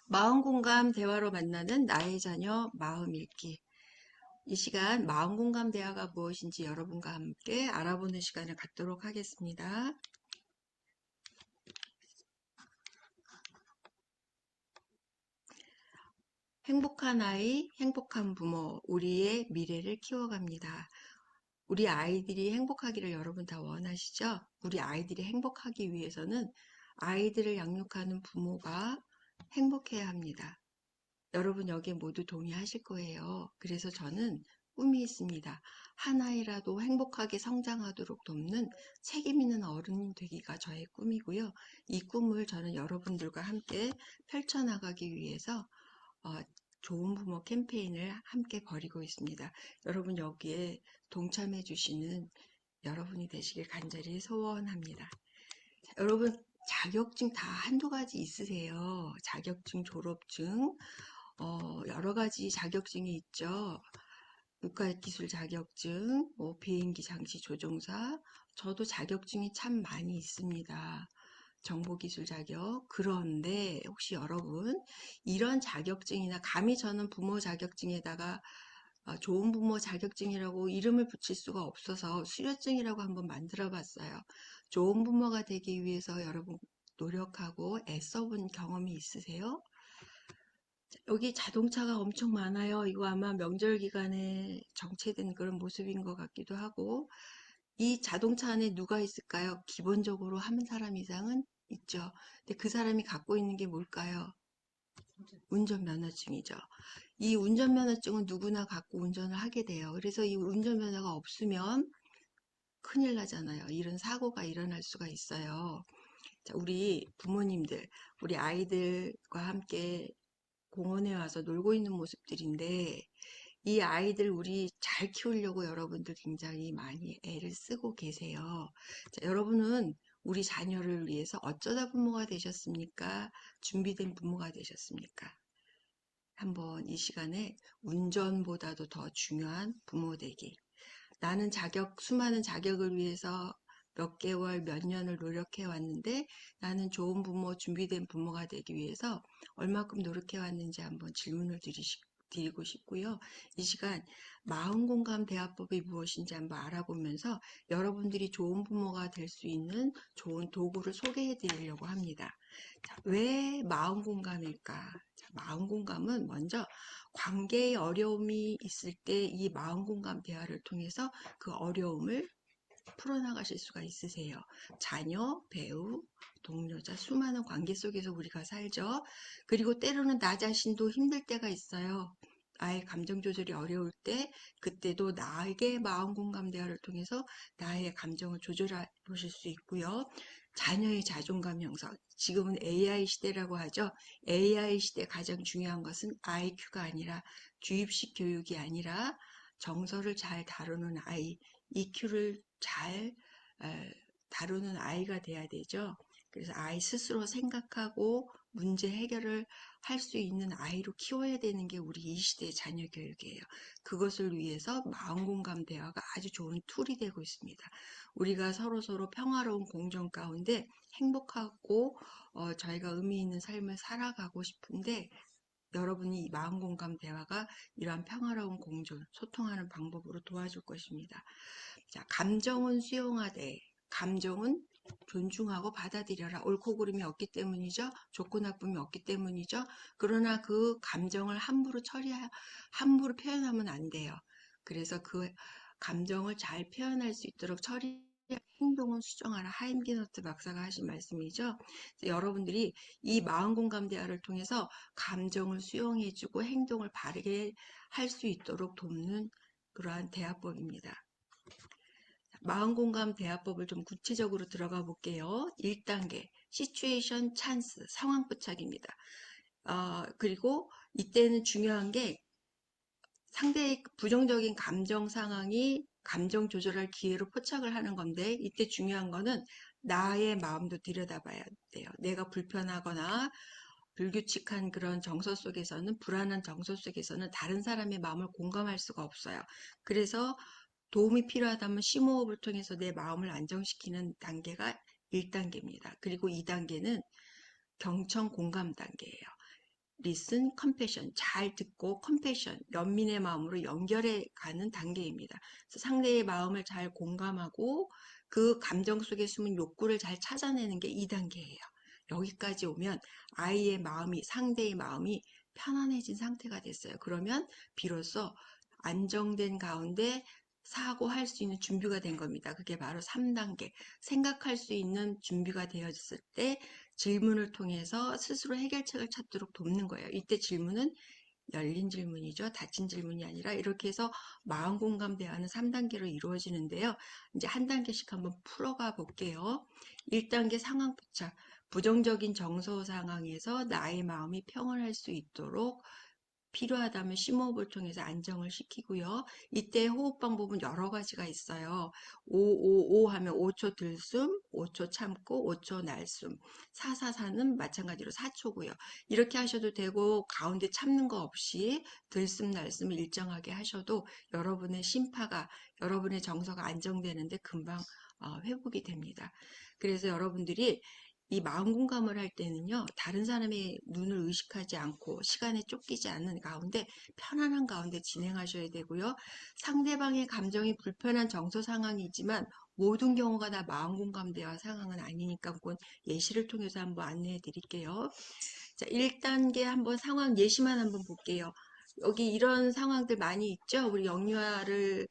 마음 공감 대화로 만나는 나의 자녀 마음 읽기. 이 시간 마음 공감 대화가 무엇인지 여러분과 함께 알아보는 시간을 갖도록 하겠습니다. 행복한 아이, 행복한 부모, 우리의 미래를 키워갑니다. 우리 아이들이 행복하기를 여러분 다 원하시죠? 우리 아이들이 행복하기 위해서는 아이들을 양육하는 부모가 행복해야 합니다. 여러분 여기에 모두 동의하실 거예요. 그래서 저는 꿈이 있습니다. 한 아이라도 행복하게 성장하도록 돕는 책임 있는 어른이 되기가 저의 꿈이고요. 이 꿈을 저는 여러분들과 함께 펼쳐나가기 위해서 어, 좋은 부모 캠페인을 함께 벌이고 있습니다. 여러분 여기에 동참해 주시는 여러분이 되시길 간절히 소원합니다. 자, 여러분 자격증 다 한두 가지 있으세요? 자격증, 졸업증, 여러 가지 자격증이 있죠. 육가기술 자격증, 비행기 장치 조종사, 저도 자격증이 참 많이 있습니다. 정보기술 자격. 그런데 혹시 여러분 이런 자격증이나 감히 저는 부모 자격증에다가 좋은 부모 자격증이라고 이름을 붙일 수가 없어서 수료증이라고 한번 만들어 봤어요. 좋은 부모가 되기 위해서 여러분 노력하고 애써본 경험이 있으세요? 여기 자동차가 엄청 많아요. 이거 아마 명절 기간에 정체된 그런 모습인 것 같기도 하고, 이 자동차 안에 누가 있을까요? 기본적으로 한 사람 이상은 있죠. 근데 그 사람이 갖고 있는 게 뭘까요? 운전면허증이죠. 이 운전면허증은 누구나 갖고 운전을 하게 돼요. 그래서 이 운전면허가 없으면 큰일 나잖아요. 이런 사고가 일어날 수가 있어요. 자, 우리 부모님들, 우리 아이들과 함께 공원에 와서 놀고 있는 모습들인데 이 아이들 우리 잘 키우려고 여러분들 굉장히 많이 애를 쓰고 계세요. 자, 여러분은 우리 자녀를 위해서 어쩌다 부모가 되셨습니까? 준비된 부모가 되셨습니까? 한번 이 시간에 운전보다도 더 중요한 부모 되기. 나는 수많은 자격을 위해서 몇 개월, 몇 년을 노력해 왔는데 나는 좋은 부모, 준비된 부모가 되기 위해서 얼마큼 노력해 왔는지 한번 질문을 드리고 싶고요. 이 시간 마음공감 대화법이 무엇인지 한번 알아보면서 여러분들이 좋은 부모가 될 수 있는 좋은 도구를 소개해 드리려고 합니다. 자, 왜 마음공감일까? 자, 마음공감은 먼저 관계의 어려움이 있을 때 이 마음공감 대화를 통해서 그 어려움을 풀어나가실 수가 있으세요. 자녀, 배우, 동료자, 수많은 관계 속에서 우리가 살죠. 그리고 때로는 나 자신도 힘들 때가 있어요. 나의 감정 조절이 어려울 때, 그때도 나에게 마음 공감 대화를 통해서 나의 감정을 조절해 보실 수 있고요. 자녀의 자존감 형성. 지금은 AI 시대라고 하죠. AI 시대 가장 중요한 것은 IQ가 아니라 주입식 교육이 아니라 정서를 잘 다루는 아이, EQ를 잘 다루는 아이가 돼야 되죠. 그래서 아이 스스로 생각하고 문제 해결을 할 수 있는 아이로 키워야 되는 게 우리 이 시대의 자녀 교육이에요. 그것을 위해서 마음공감 대화가 아주 좋은 툴이 되고 있습니다. 우리가 서로서로 평화로운 공존 가운데 행복하고 저희가 의미 있는 삶을 살아가고 싶은데 여러분이 이 마음공감 대화가 이러한 평화로운 공존, 소통하는 방법으로 도와줄 것입니다. 자, 감정은 수용하되, 감정은 존중하고 받아들여라. 옳고 그름이 없기 때문이죠. 좋고 나쁨이 없기 때문이죠. 그러나 그 감정을 함부로 표현하면 안 돼요. 그래서 그 감정을 잘 표현할 수 있도록 행동은 수정하라. 하임기너트 박사가 하신 말씀이죠. 여러분들이 이 마음 공감 대화를 통해서 감정을 수용해주고 행동을 바르게 할 수 있도록 돕는 그러한 대화법입니다. 마음공감 대화법을 좀 구체적으로 들어가 볼게요. 1단계, 시츄에이션 찬스, 상황 포착입니다. 그리고 이때는 중요한 게 상대의 부정적인 감정 상황이 감정 조절할 기회로 포착을 하는 건데 이때 중요한 거는 나의 마음도 들여다봐야 돼요. 내가 불편하거나 불규칙한 그런 정서 속에서는 불안한 정서 속에서는 다른 사람의 마음을 공감할 수가 없어요. 그래서 도움이 필요하다면 심호흡을 통해서 내 마음을 안정시키는 단계가 1단계입니다. 그리고 2단계는 경청 공감 단계예요. listen, compassion, 잘 듣고 compassion, 연민의 마음으로 연결해 가는 단계입니다. 그래서 상대의 마음을 잘 공감하고 그 감정 속에 숨은 욕구를 잘 찾아내는 게 2단계예요. 여기까지 오면 아이의 마음이, 상대의 마음이 편안해진 상태가 됐어요. 그러면 비로소 안정된 가운데 사고할 수 있는 준비가 된 겁니다. 그게 바로 3단계. 생각할 수 있는 준비가 되어졌을 때 질문을 통해서 스스로 해결책을 찾도록 돕는 거예요. 이때 질문은 열린 질문이죠. 닫힌 질문이 아니라 이렇게 해서 마음 공감 대화는 3단계로 이루어지는데요. 이제 한 단계씩 한번 풀어가 볼게요. 1단계 상황 포착. 부정적인 정서 상황에서 나의 마음이 평온할 수 있도록 필요하다면 심호흡을 통해서 안정을 시키고요. 이때 호흡 방법은 여러 가지가 있어요. 555 하면 5초 들숨, 5초 참고 5초 날숨. 444는 마찬가지로 4초고요. 이렇게 하셔도 되고 가운데 참는 거 없이 들숨 날숨을 일정하게 하셔도 여러분의 심파가, 여러분의 정서가 안정되는데 금방 회복이 됩니다. 그래서 여러분들이 이 마음 공감을 할 때는요, 다른 사람의 눈을 의식하지 않고 시간에 쫓기지 않는 가운데 편안한 가운데 진행하셔야 되고요. 상대방의 감정이 불편한 정서 상황이지만 모든 경우가 다 마음 공감 대화 상황은 아니니까 그건 예시를 통해서 한번 안내해 드릴게요. 자, 1단계 한번 상황 예시만 한번 볼게요. 여기 이런 상황들 많이 있죠? 우리 영유아를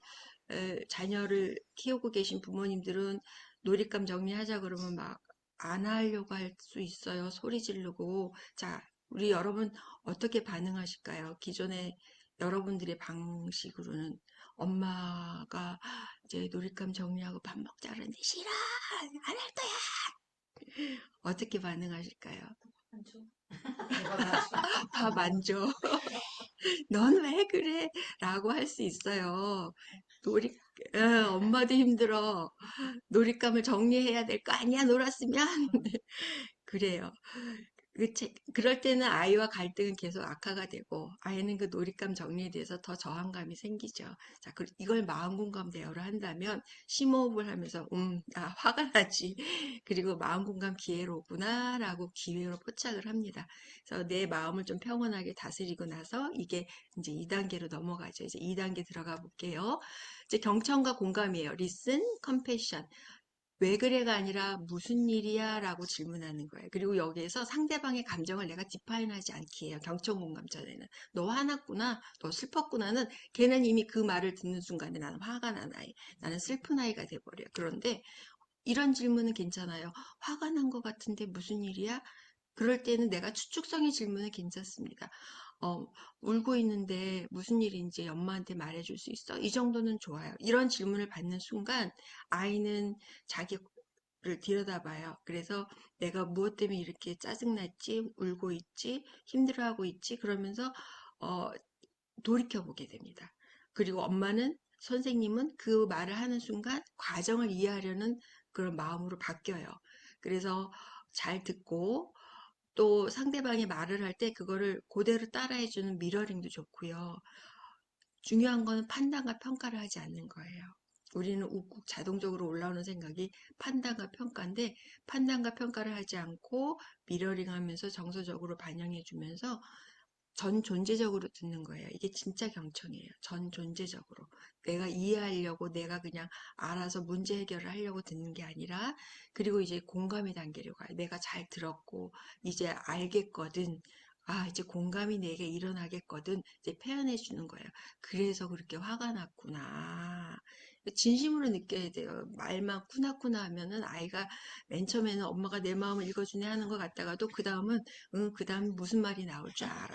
자녀를 키우고 계신 부모님들은 놀잇감 정리하자 그러면 막 안 하려고 할 수 있어요. 소리 지르고. 자, 우리 여러분 어떻게 반응하실까요? 기존에 여러분들의 방식으로는 엄마가 이제 놀잇감 정리하고 밥 먹자 그러는데 싫어! 안 할 거야! 어떻게 반응하실까요? 밥 안 줘. 넌 왜 그래? 라고 할 수 있어요. 놀이, 엄마도 힘들어. 놀잇감을 정리해야 될 거 아니야, 놀았으면? 그래요. 그럴 때는 아이와 갈등은 계속 악화가 되고, 아이는 그 놀잇감 정리에 대해서 더 저항감이 생기죠. 자, 이걸 마음 공감 대화로 한다면, 심호흡을 하면서, 나 화가 나지. 그리고 마음 공감 기회로구나, 라고 기회로 포착을 합니다. 그래서 내 마음을 좀 평온하게 다스리고 나서, 이게 이제 2단계로 넘어가죠. 이제 2단계 들어가 볼게요. 이제 경청과 공감이에요. listen, compassion. 왜 그래가 아니라 무슨 일이야? 라고 질문하는 거예요. 그리고 여기에서 상대방의 감정을 내가 디파인하지 않기 해요. 경청 공감 전에는. 너 화났구나. 너 슬펐구나는 걔는 이미 그 말을 듣는 순간에 나는 화가 난 아이. 나는 슬픈 아이가 돼버려요. 그런데 이런 질문은 괜찮아요. 화가 난 것 같은데 무슨 일이야? 그럴 때는 내가 추측성의 질문은 괜찮습니다. 어, 울고 있는데 무슨 일인지 엄마한테 말해줄 수 있어? 이 정도는 좋아요. 이런 질문을 받는 순간 아이는 자기를 들여다봐요. 그래서 내가 무엇 때문에 이렇게 짜증났지, 울고 있지, 힘들어하고 있지, 그러면서 어, 돌이켜보게 됩니다. 그리고 엄마는, 선생님은 그 말을 하는 순간 과정을 이해하려는 그런 마음으로 바뀌어요. 그래서 잘 듣고 또 상대방이 말을 할 때 그거를 그대로 따라해주는 미러링도 좋고요. 중요한 거는 판단과 평가를 하지 않는 거예요. 우리는 욱욱 자동적으로 올라오는 생각이 판단과 평가인데 판단과 평가를 하지 않고 미러링 하면서 정서적으로 반영해 주면서 전 존재적으로 듣는 거예요. 이게 진짜 경청이에요. 전 존재적으로. 내가 이해하려고 내가 그냥 알아서 문제 해결을 하려고 듣는 게 아니라 그리고 이제 공감의 단계로 가요. 내가 잘 들었고 이제 알겠거든. 아, 이제 공감이 내게 일어나겠거든. 이제 표현해 주는 거예요. 그래서 그렇게 화가 났구나. 진심으로 느껴야 돼요. 말만 쿠나쿠나 하면은 아이가 맨 처음에는 엄마가 내 마음을 읽어주네 하는 것 같다가도 그 다음은 응, 그 다음 무슨 말이 나올 줄 알아.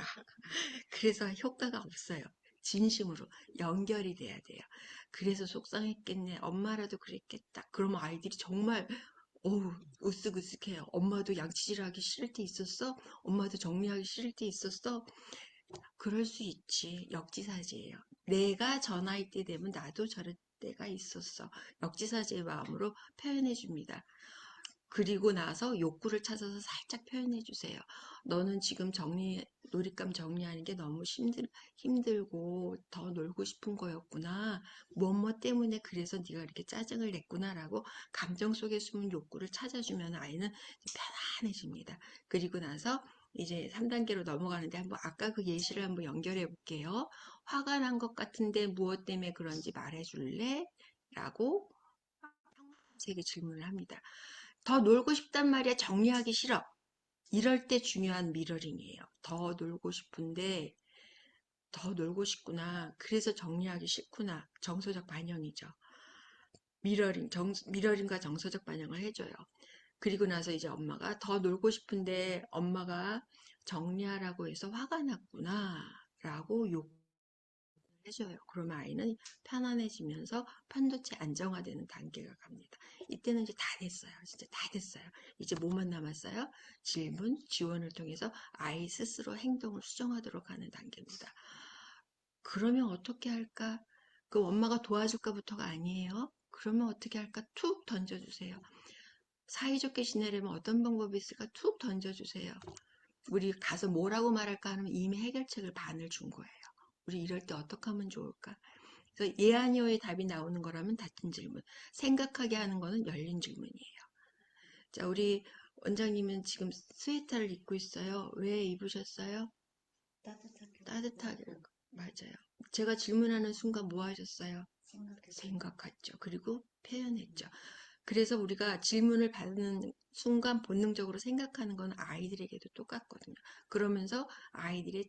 그래서 효과가 없어요. 진심으로 연결이 돼야 돼요. 그래서 속상했겠네. 엄마라도 그랬겠다. 그러면 아이들이 정말 어우 으쓱으쓱해요. 엄마도 양치질하기 싫을 때 있었어? 엄마도 정리하기 싫을 때 있었어? 그럴 수 있지. 역지사지예요. 내가 저 나이 때 되면 나도 저럴 때가 있었어. 역지사지의 마음으로 표현해 줍니다. 그리고 나서 욕구를 찾아서 살짝 표현해 주세요. 너는 지금 놀잇감 정리하는 게 너무 힘들고 더 놀고 싶은 거였구나. 뭐뭐 때문에 그래서 네가 이렇게 짜증을 냈구나라고 감정 속에 숨은 욕구를 찾아주면 아이는 편안해집니다. 그리고 나서 이제 3단계로 넘어가는데 한번 아까 그 예시를 한번 연결해 볼게요. 화가 난 것 같은데 무엇 때문에 그런지 말해줄래? 라고 세게 질문을 합니다. 더 놀고 싶단 말이야. 정리하기 싫어. 이럴 때 중요한 미러링이에요. 더 놀고 싶은데 더 놀고 싶구나. 그래서 정리하기 싫구나. 정서적 반영이죠. 미러링과 정서적 반영을 해줘요. 그리고 나서 이제 엄마가 더 놀고 싶은데 엄마가 정리하라고 해서 화가 났구나. 라고 해줘요. 그러면 아이는 편안해지면서 판도체 안정화되는 단계가 갑니다. 이때는 이제 다 됐어요. 진짜 다 됐어요. 이제 뭐만 남았어요? 질문, 지원을 통해서 아이 스스로 행동을 수정하도록 하는 단계입니다. 그러면 어떻게 할까? 그 엄마가 도와줄까부터가 아니에요. 그러면 어떻게 할까? 툭 던져주세요. 사이좋게 지내려면 어떤 방법이 있을까? 툭 던져주세요. 우리 가서 뭐라고 말할까 하면 이미 해결책을 반을 준 거예요. 우리 이럴 때 어떻게 하면 좋을까? 그래서 예, 아니오의 답이 나오는 거라면 닫힌 질문. 생각하게 하는 거는 열린 질문이에요. 자, 우리 원장님은 지금 스웨터를 입고 있어요. 왜 입으셨어요? 따뜻하게. 맞아요. 제가 질문하는 순간 뭐 하셨어요? 생각했죠. 그리고 표현했죠. 그래서 우리가 질문을 받는 순간 본능적으로 생각하는 건 아이들에게도 똑같거든요. 그러면서 아이들의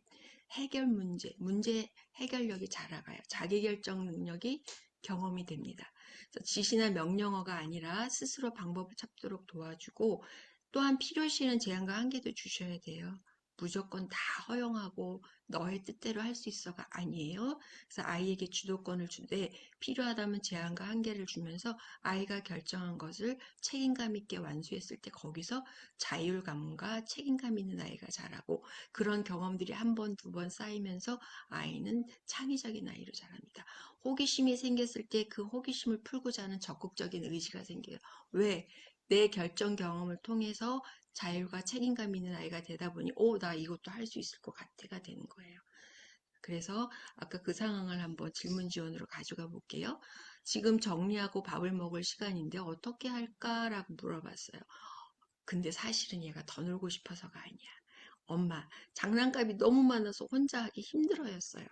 문제 해결력이 자라가요. 자기결정 능력이 경험이 됩니다. 그래서 지시나 명령어가 아니라 스스로 방법을 찾도록 도와주고 또한 필요시에는 제한과 한계도 주셔야 돼요. 무조건 다 허용하고 너의 뜻대로 할 수 있어가 아니에요. 그래서 아이에게 주도권을 주되 필요하다면 제한과 한계를 주면서 아이가 결정한 것을 책임감 있게 완수했을 때 거기서 자율감과 책임감 있는 아이가 자라고 그런 경험들이 한 번, 두 번 쌓이면서 아이는 창의적인 아이로 자랍니다. 호기심이 생겼을 때 그 호기심을 풀고자 하는 적극적인 의지가 생겨요. 왜? 내 결정 경험을 통해서 자율과 책임감 있는 아이가 되다 보니 나 이것도 할 수 있을 것 같아가 되는 거예요. 그래서 아까 그 상황을 한번 질문 지원으로 가져가 볼게요. 지금 정리하고 밥을 먹을 시간인데 어떻게 할까라고 물어봤어요. 근데 사실은 얘가 더 놀고 싶어서가 아니야. 엄마, 장난감이 너무 많아서 혼자 하기 힘들어였어요.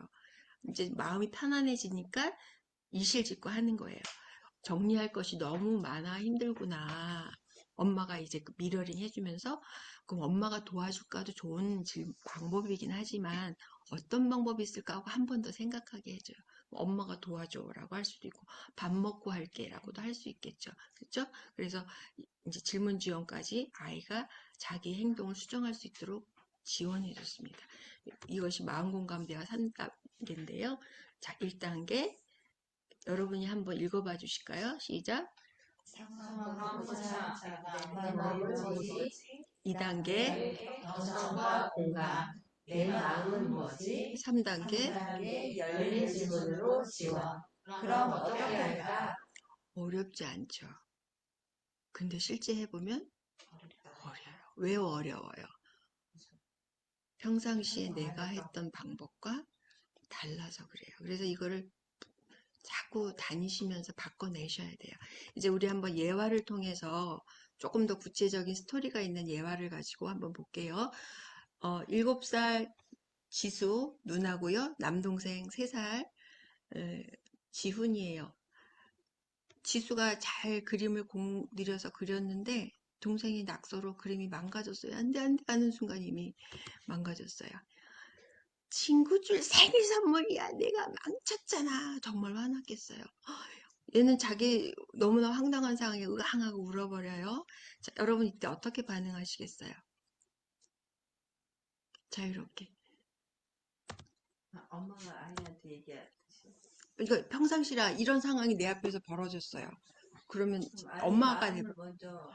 이제 마음이 편안해지니까 이실직고 하는 거예요. 정리할 것이 너무 많아 힘들구나. 엄마가 이제 그 미러링 해주면서 그럼 엄마가 도와줄까도 좋은 방법이긴 하지만 어떤 방법이 있을까 하고 한 번 더 생각하게 해줘요. 엄마가 도와줘라고 할 수도 있고 밥 먹고 할게라고도 할 수 있겠죠. 그렇죠? 그래서 이제 질문 지원까지 아이가 자기 행동을 수정할 수 있도록 지원해 줬습니다. 이것이 마음공감대가 3단계인데요. 자, 1단계 여러분이 한번 읽어봐 주실까요? 시작. 상황보다 내 마음은 뭐지? 2단계, 경청과 공감. 내 마음은 뭐지? 3단계, 3단계 열린 질문으로 지원. 그럼 어떻게 할까? 어렵지 않죠. 근데 실제 해보면 어려워요. 왜 어려워요? 평상시에 내가 했던 방법과 달라서 그래요. 그래서 이거를 자꾸 다니시면서 바꿔내셔야 돼요. 이제 우리 한번 예화를 통해서 조금 더 구체적인 스토리가 있는 예화를 가지고 한번 볼게요. 7살 지수 누나고요. 남동생 3살 지훈이에요. 지수가 잘 그림을 공들여서 그렸는데 동생이 낙서로 그림이 망가졌어요. 안 돼, 안 돼 하는 순간 이미 망가졌어요. 친구 줄 생일 선물이야. 내가 망쳤잖아. 정말 화났겠어요. 얘는 자기 너무나 황당한 상황에 으앙하고 울어버려요. 자, 여러분 이때 어떻게 반응하시겠어요? 자유롭게. 엄마가 아이한테 얘기하듯이. 이거 평상시라 이런 상황이 내 앞에서 벌어졌어요. 그러면 아이 엄마가 마음을 먼저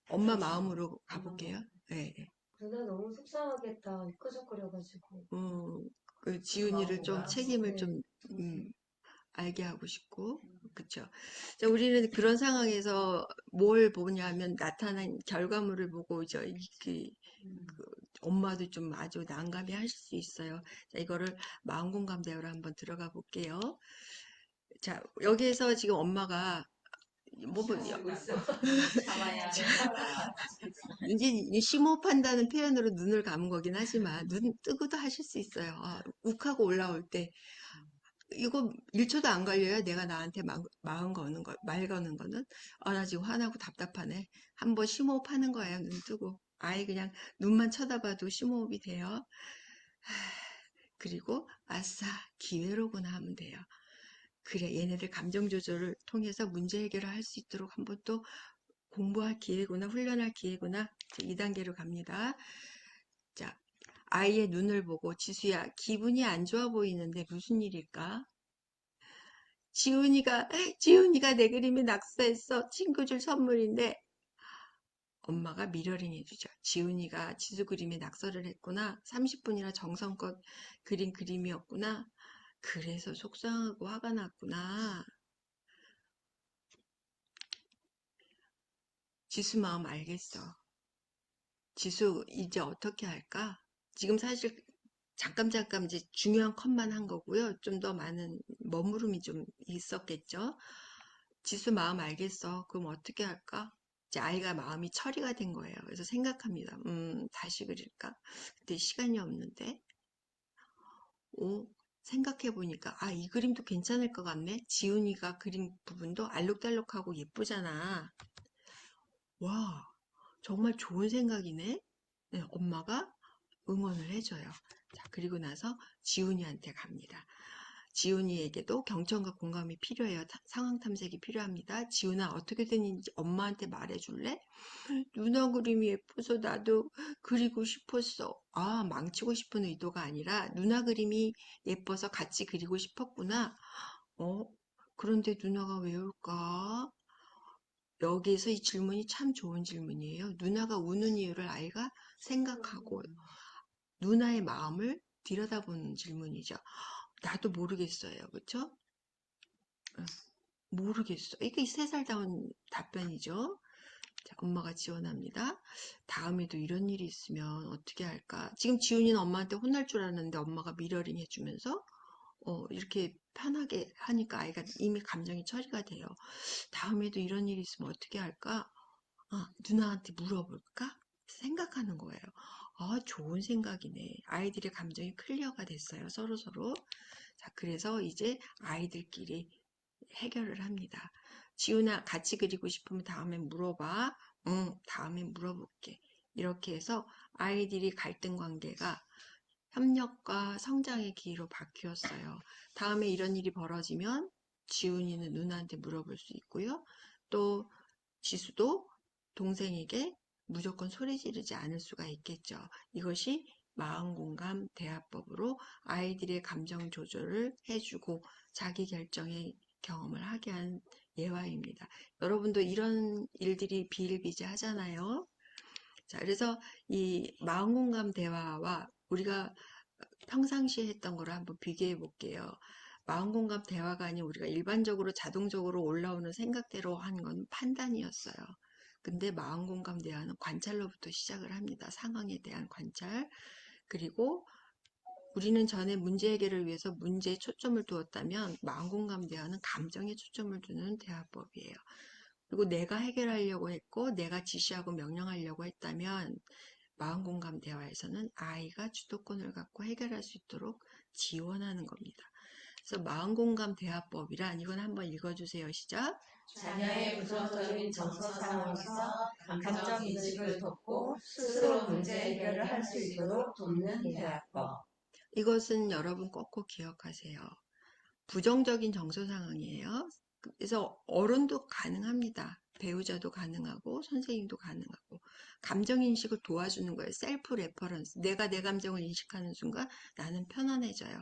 엄마 마음으로 가볼게요. 네. 누나 너무 속상하겠다. 끄적거려가지고. 그 지훈이를 좀 마음보다. 책임을 좀 알게 하고 싶고, 그쵸. 자, 우리는 그런 상황에서 뭘 보냐면 나타난 결과물을 보고 이제 그 엄마도 좀 아주 난감해 하실 수 있어요. 자, 이거를 마음공감 대화로 한번 들어가 볼게요. 자, 여기에서 지금 엄마가 뭐, 참아야 하는 이제 심호흡한다는 표현으로 눈을 감은 거긴 하지만 눈 뜨고도 하실 수 있어요. 욱하고 올라올 때 이거 1초도 안 걸려요. 내가 나한테 말 거는 거는 나 지금 화나고 답답하네. 한번 심호흡하는 거예요. 눈 뜨고 아예 그냥 눈만 쳐다봐도 심호흡이 돼요. 그리고 아싸 기회로구나 하면 돼요. 그래 얘네들 감정 조절을 통해서 문제 해결을 할 수 있도록 한번 또 공부할 기회구나 훈련할 기회구나. 2단계로 갑니다. 자, 아이의 눈을 보고 지수야 기분이 안 좋아 보이는데 무슨 일일까? 지훈이가 내 그림에 낙서했어. 친구 줄 선물인데 엄마가 미러링 해주죠. 지훈이가 지수 그림에 낙서를 했구나. 30분이나 정성껏 그린 그림이었구나. 그래서 속상하고 화가 났구나. 지수 마음 알겠어. 지수 이제 어떻게 할까? 지금 사실 잠깐 이제 중요한 컷만 한 거고요. 좀 더 많은 머무름이 좀 있었겠죠. 지수 마음 알겠어. 그럼 어떻게 할까? 이제 아이가 마음이 처리가 된 거예요. 그래서 생각합니다. 다시 그릴까? 근데 시간이 없는데. 생각해 보니까 이 그림도 괜찮을 것 같네. 지훈이가 그린 부분도 알록달록하고 예쁘잖아. 와, 정말 좋은 생각이네. 네, 엄마가 응원을 해줘요. 자, 그리고 나서 지훈이한테 갑니다. 지훈이에게도 경청과 공감이 필요해요. 상황 탐색이 필요합니다. 지훈아, 어떻게 됐는지 엄마한테 말해줄래? 누나 그림이 예뻐서 나도 그리고 싶었어. 망치고 싶은 의도가 아니라 누나 그림이 예뻐서 같이 그리고 싶었구나. 어, 그런데 누나가 왜 올까? 여기에서 이 질문이 참 좋은 질문이에요. 누나가 우는 이유를 아이가 생각하고 누나의 마음을 들여다보는 질문이죠. 나도 모르겠어요. 그렇죠? 모르겠어. 이게 3살다운 답변이죠. 자, 엄마가 지원합니다. 다음에도 이런 일이 있으면 어떻게 할까? 지금 지훈이는 엄마한테 혼날 줄 알았는데 엄마가 미러링 해주면서 이렇게 편하게 하니까 아이가 이미 감정이 처리가 돼요. 다음에도 이런 일이 있으면 어떻게 할까? 누나한테 물어볼까? 생각하는 거예요. 좋은 생각이네. 아이들의 감정이 클리어가 됐어요. 서로서로. 자, 그래서 이제 아이들끼리 해결을 합니다. 지훈아, 같이 그리고 싶으면 다음에 물어봐. 응, 다음에 물어볼게. 이렇게 해서 아이들이 갈등 관계가 협력과 성장의 기회로 바뀌었어요. 다음에 이런 일이 벌어지면 지훈이는 누나한테 물어볼 수 있고요. 또 지수도 동생에게 무조건 소리 지르지 않을 수가 있겠죠. 이것이 마음공감 대화법으로 아이들의 감정 조절을 해주고 자기 결정의 경험을 하게 한 예화입니다. 여러분도 이런 일들이 비일비재하잖아요. 자, 그래서 이 마음공감 대화와 우리가 평상시에 했던 거를 한번 비교해 볼게요. 마음공감 대화가 아닌 우리가 일반적으로 자동적으로 올라오는 생각대로 한 건 판단이었어요. 근데 마음공감 대화는 관찰로부터 시작을 합니다. 상황에 대한 관찰. 그리고 우리는 전에 문제 해결을 위해서 문제에 초점을 두었다면 마음공감 대화는 감정에 초점을 두는 대화법이에요. 그리고 내가 해결하려고 했고 내가 지시하고 명령하려고 했다면 마음공감 대화에서는 아이가 주도권을 갖고 해결할 수 있도록 지원하는 겁니다. 그래서 마음공감 대화법이란 이건 한번 읽어주세요. 시작. 자녀의 부정적인 정서 상황에서 감정 인식을 돕고 스스로 문제 해결을 할 수 있도록 돕는 대화법. 이것은 여러분 꼭꼭 기억하세요. 부정적인 정서 상황이에요. 그래서 어른도 가능합니다. 배우자도 가능하고 선생님도 가능하고 감정인식을 도와주는 거예요. 셀프 레퍼런스. 내가 내 감정을 인식하는 순간 나는 편안해져요.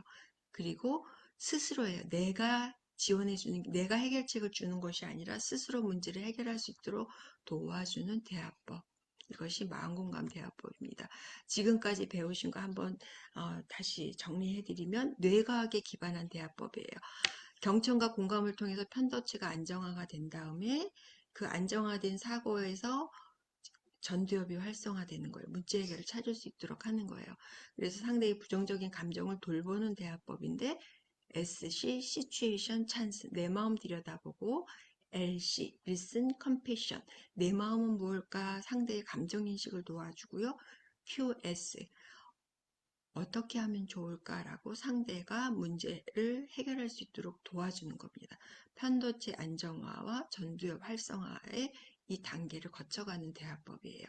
그리고 스스로예요. 내가 지원해주는, 내가 해결책을 주는 것이 아니라 스스로 문제를 해결할 수 있도록 도와주는 대화법. 이것이 마음공감 대화법입니다. 지금까지 배우신 거 한번 다시 정리해드리면 뇌과학에 기반한 대화법이에요. 경청과 공감을 통해서 편도체가 안정화가 된 다음에 그 안정화된 사고에서 전두엽이 활성화되는 거예요. 문제 해결을 찾을 수 있도록 하는 거예요. 그래서 상대의 부정적인 감정을 돌보는 대화법인데 SC, Situation, Chance, 내 마음 들여다보고 LC, Listen, Compassion. 내 마음은 무엇일까? 상대의 감정인식을 도와주고요. QS, 어떻게 하면 좋을까라고 상대가 문제를 해결할 수 있도록 도와주는 겁니다. 편도체 안정화와 전두엽 활성화의 이 단계를 거쳐가는 대화법이에요.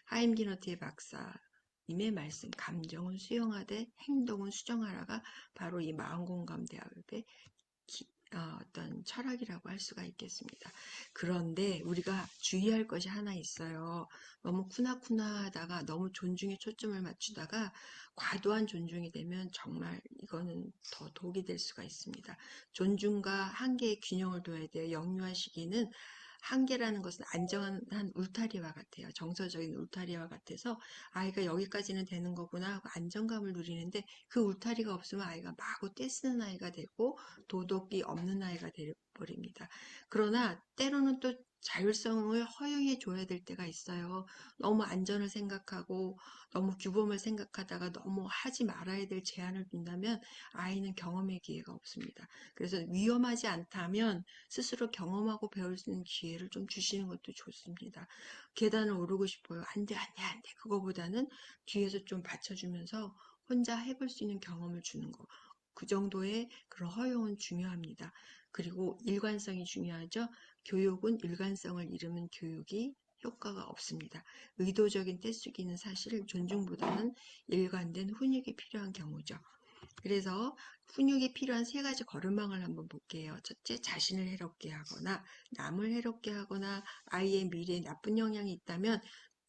하임기너티의 박사님의 말씀, 감정은 수용하되 행동은 수정하라가 바로 이 마음공감 대화법의 어떤 철학이라고 할 수가 있겠습니다. 그런데 우리가 주의할 것이 하나 있어요. 너무 쿠나쿠나하다가 너무 존중에 초점을 맞추다가 과도한 존중이 되면 정말 이거는 더 독이 될 수가 있습니다. 존중과 한계의 균형을 둬야 돼요. 영유아 시기는 한계라는 것은 안정한 울타리와 같아요. 정서적인 울타리와 같아서 아이가 여기까지는 되는 거구나 하고 안정감을 누리는데 그 울타리가 없으면 아이가 마구 떼쓰는 아이가 되고 도덕이 없는 아이가 되어버립니다. 그러나 때로는 또 자율성을 허용해 줘야 될 때가 있어요. 너무 안전을 생각하고 너무 규범을 생각하다가 너무 하지 말아야 될 제한을 둔다면 아이는 경험의 기회가 없습니다. 그래서 위험하지 않다면 스스로 경험하고 배울 수 있는 기회를 좀 주시는 것도 좋습니다. 계단을 오르고 싶어요. 안 돼, 안 돼, 안 돼. 그거보다는 뒤에서 좀 받쳐주면서 혼자 해볼 수 있는 경험을 주는 거. 그 정도의 그런 허용은 중요합니다. 그리고 일관성이 중요하죠. 교육은 일관성을 잃으면 교육이 효과가 없습니다. 의도적인 떼쓰기는 사실 존중보다는 일관된 훈육이 필요한 경우죠. 그래서 훈육이 필요한 세 가지 걸음망을 한번 볼게요. 첫째, 자신을 해롭게 하거나 남을 해롭게 하거나 아이의 미래에 나쁜 영향이 있다면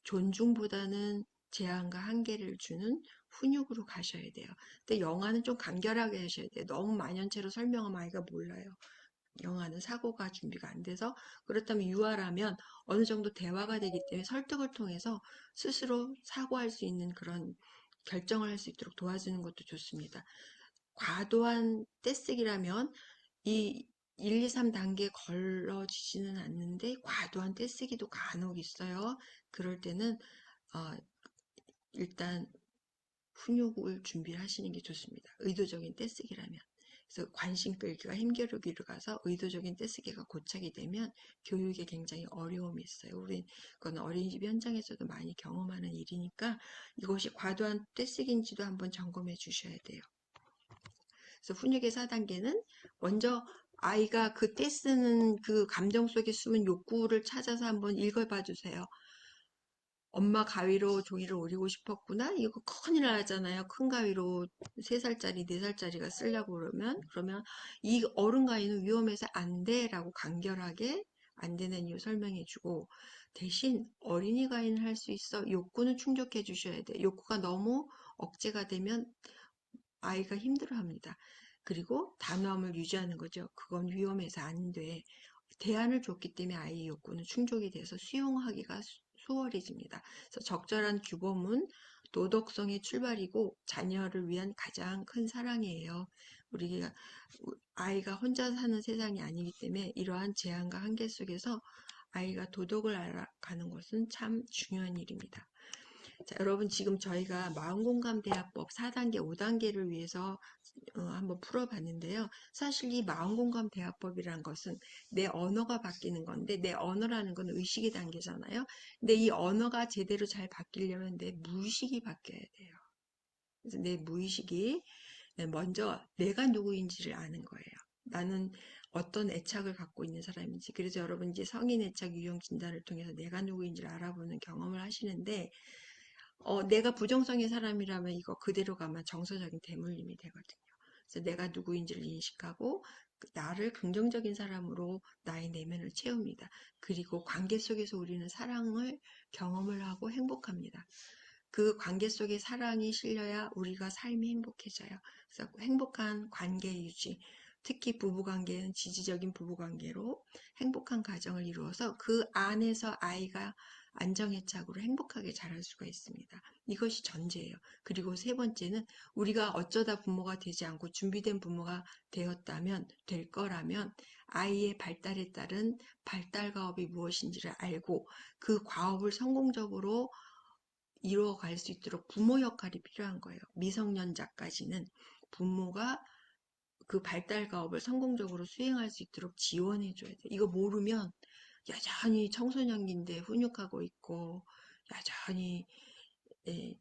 존중보다는 제한과 한계를 주는 훈육으로 가셔야 돼요. 근데 영아는 좀 간결하게 하셔야 돼요. 너무 만연체로 설명하면 아이가 몰라요. 영아는 사고가 준비가 안 돼서 그렇다면 유아라면 어느 정도 대화가 되기 때문에 설득을 통해서 스스로 사고할 수 있는 그런 결정을 할 수 있도록 도와주는 것도 좋습니다. 과도한 떼쓰기라면 이 1, 2, 3단계 걸러지지는 않는데 과도한 떼쓰기도 간혹 있어요. 그럴 때는 일단 훈육을 준비하시는 게 좋습니다. 의도적인 떼쓰기라면. 그래서 관심 끌기가 힘겨루기로 가서 의도적인 떼쓰기가 고착이 되면 교육에 굉장히 어려움이 있어요. 우리 그건 어린이집 현장에서도 많이 경험하는 일이니까 이것이 과도한 떼쓰기인지도 한번 점검해 주셔야 돼요. 그래서 훈육의 4단계는 먼저 아이가 그 떼쓰는 그 감정 속에 숨은 욕구를 찾아서 한번 읽어봐 주세요. 엄마 가위로 종이를 오리고 싶었구나? 이거 큰일 나잖아요. 큰 가위로 3살짜리, 4살짜리가 쓰려고 그러면 이 어른 가위는 위험해서 안 돼 라고 간결하게 안 되는 이유 설명해 주고 대신 어린이 가위는 할 수 있어. 욕구는 충족해 주셔야 돼. 욕구가 너무 억제가 되면 아이가 힘들어합니다. 그리고 단호함을 유지하는 거죠. 그건 위험해서 안 돼. 대안을 줬기 때문에 아이의 욕구는 충족이 돼서 수용하기가 수월해집니다. 그래서 적절한 규범은 도덕성의 출발이고 자녀를 위한 가장 큰 사랑이에요. 우리가 아이가 혼자 사는 세상이 아니기 때문에 이러한 제한과 한계 속에서 아이가 도덕을 알아가는 것은 참 중요한 일입니다. 자, 여러분 지금 저희가 마음공감 대화법 4단계, 5단계를 위해서 한번 풀어봤는데요. 사실 이 마음공감 대화법이란 것은 내 언어가 바뀌는 건데 내 언어라는 건 의식의 단계잖아요. 근데 이 언어가 제대로 잘 바뀌려면 내 무의식이 바뀌어야 돼요. 그래서 내 무의식이 먼저 내가 누구인지를 아는 거예요. 나는 어떤 애착을 갖고 있는 사람인지. 그래서 여러분 이제 성인 애착 유형 진단을 통해서 내가 누구인지를 알아보는 경험을 하시는데 내가 부정성의 사람이라면 이거 그대로 가면 정서적인 대물림이 되거든요. 그래서 내가 누구인지를 인식하고 나를 긍정적인 사람으로 나의 내면을 채웁니다. 그리고 관계 속에서 우리는 사랑을 경험을 하고 행복합니다. 그 관계 속에 사랑이 실려야 우리가 삶이 행복해져요. 그래서 행복한 관계 유지, 특히 부부관계는 지지적인 부부관계로 행복한 가정을 이루어서 그 안에서 아이가 안정애착으로 행복하게 자랄 수가 있습니다. 이것이 전제예요. 그리고 세 번째는 우리가 어쩌다 부모가 되지 않고 준비된 부모가 될 거라면 아이의 발달에 따른 발달 과업이 무엇인지를 알고 그 과업을 성공적으로 이루어갈 수 있도록 부모 역할이 필요한 거예요. 미성년자까지는 부모가 그 발달 가업을 성공적으로 수행할 수 있도록 지원해 줘야 돼. 이거 모르면 여전히 청소년기인데 훈육하고 있고 여전히 예,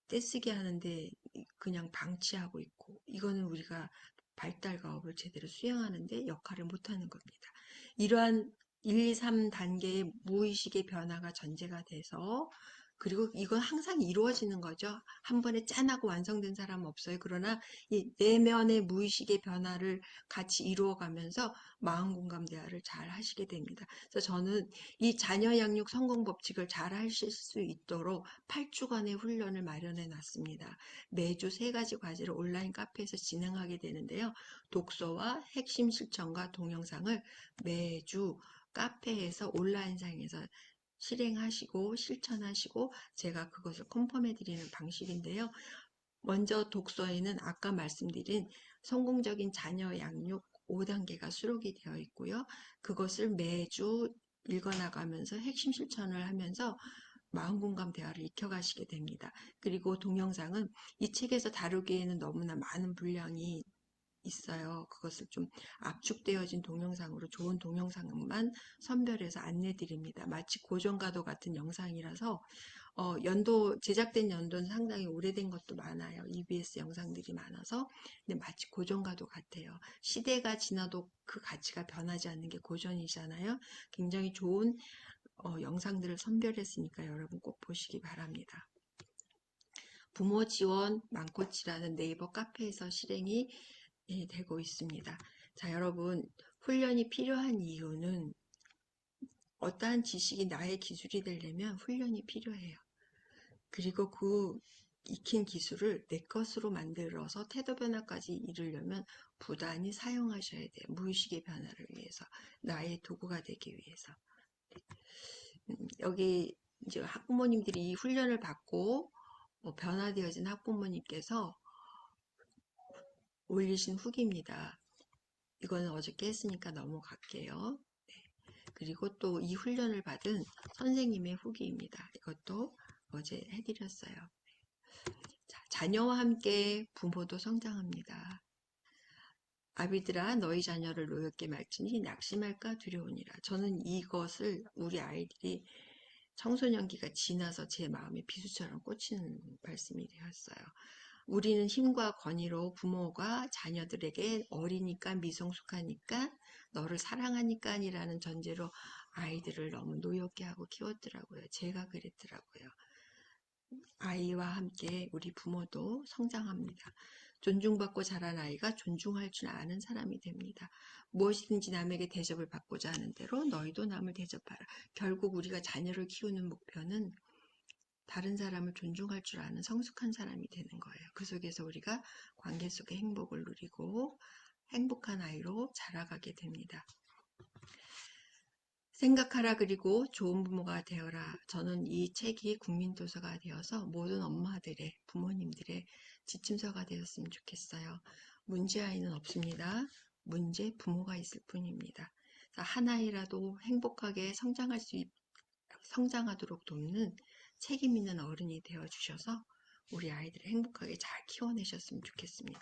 떼쓰기 하는데 그냥 방치하고 있고 이거는 우리가 발달 가업을 제대로 수행하는데 역할을 못하는 겁니다. 이러한 1, 2, 3단계의 무의식의 변화가 전제가 돼서 그리고 이건 항상 이루어지는 거죠. 한 번에 짠하고 완성된 사람은 없어요. 그러나 이 내면의 무의식의 변화를 같이 이루어가면서 마음 공감 대화를 잘 하시게 됩니다. 그래서 저는 이 자녀 양육 성공 법칙을 잘 하실 수 있도록 8주간의 훈련을 마련해 놨습니다. 매주 3가지 과제를 온라인 카페에서 진행하게 되는데요. 독서와 핵심 실천과 동영상을 매주 카페에서 온라인상에서 실행하시고 실천하시고 제가 그것을 컨펌해 드리는 방식인데요. 먼저 독서에는 아까 말씀드린 성공적인 자녀 양육 5단계가 수록이 되어 있고요. 그것을 매주 읽어나가면서 핵심 실천을 하면서 마음공감 대화를 익혀가시게 됩니다. 그리고 동영상은 이 책에서 다루기에는 너무나 많은 분량이 있어요. 그것을 좀 압축되어진 동영상으로 좋은 동영상만 선별해서 안내드립니다. 마치 고정가도 같은 영상이라서 제작된 연도는 상당히 오래된 것도 많아요. EBS 영상들이 많아서. 근데 마치 고정가도 같아요. 시대가 지나도 그 가치가 변하지 않는 게 고전이잖아요. 굉장히 좋은 영상들을 선별했으니까 여러분 꼭 보시기 바랍니다. 부모 지원 망코치라는 네이버 카페에서 실행이 되고 있습니다. 자, 여러분, 훈련이 필요한 이유는 어떠한 지식이 나의 기술이 되려면 훈련이 필요해요. 그리고 그 익힌 기술을 내 것으로 만들어서 태도 변화까지 이루려면 부단히 사용하셔야 돼요. 무의식의 변화를 위해서, 나의 도구가 되기 위해서. 여기 이제 학부모님들이 이 훈련을 받고 변화되어진 학부모님께서 올리신 후기입니다. 이거는 어저께 했으니까 넘어갈게요. 네. 그리고 또 이 훈련을 받은 선생님의 후기입니다. 이것도 어제 해드렸어요. 자, 자녀와 함께 부모도 성장합니다. 아비들아 너희 자녀를 노엽게 말지니 낙심할까 두려우니라. 저는 이것을 우리 아이들이 청소년기가 지나서 제 마음에 비수처럼 꽂히는 말씀이 되었어요. 우리는 힘과 권위로 부모가 자녀들에게 어리니까 미성숙하니까 너를 사랑하니까 이라는 전제로 아이들을 너무 노엽게 하고 키웠더라고요. 제가 그랬더라고요. 아이와 함께 우리 부모도 성장합니다. 존중받고 자란 아이가 존중할 줄 아는 사람이 됩니다. 무엇이든지 남에게 대접을 받고자 하는 대로 너희도 남을 대접하라. 결국 우리가 자녀를 키우는 목표는 다른 사람을 존중할 줄 아는 성숙한 사람이 되는 거예요. 그 속에서 우리가 관계 속의 행복을 누리고 행복한 아이로 자라가게 됩니다. 생각하라 그리고 좋은 부모가 되어라. 저는 이 책이 국민도서가 되어서 모든 엄마들의 부모님들의 지침서가 되었으면 좋겠어요. 문제 아이는 없습니다. 문제 부모가 있을 뿐입니다. 한 아이라도 행복하게 성장하도록 돕는 책임 있는 어른이 되어주셔서 우리 아이들을 행복하게 잘 키워내셨으면 좋겠습니다.